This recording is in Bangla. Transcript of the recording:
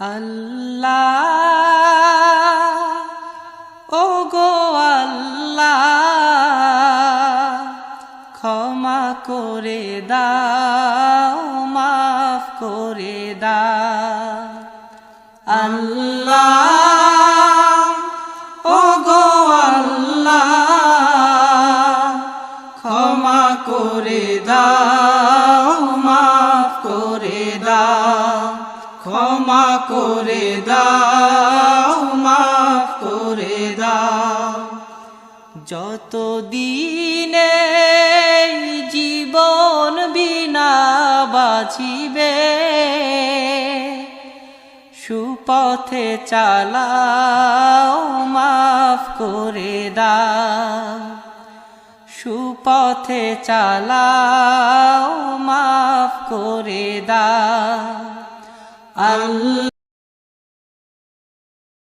আল্লাহ ও গো আল্লাহ ক্ষমা করে দাও মাফ করে দাও আল্লাহ ও গো আল্লাহ ক্ষমা করে দাও মাফ করে দাও ক্ষমা করে দাও মাফ করে দাও যতদিনে জীবন বিনা বাঁচিবে সুপথে চালাও মাফ করে দাও সুপথে চালাও মাফ করে দাও আল্লাহ।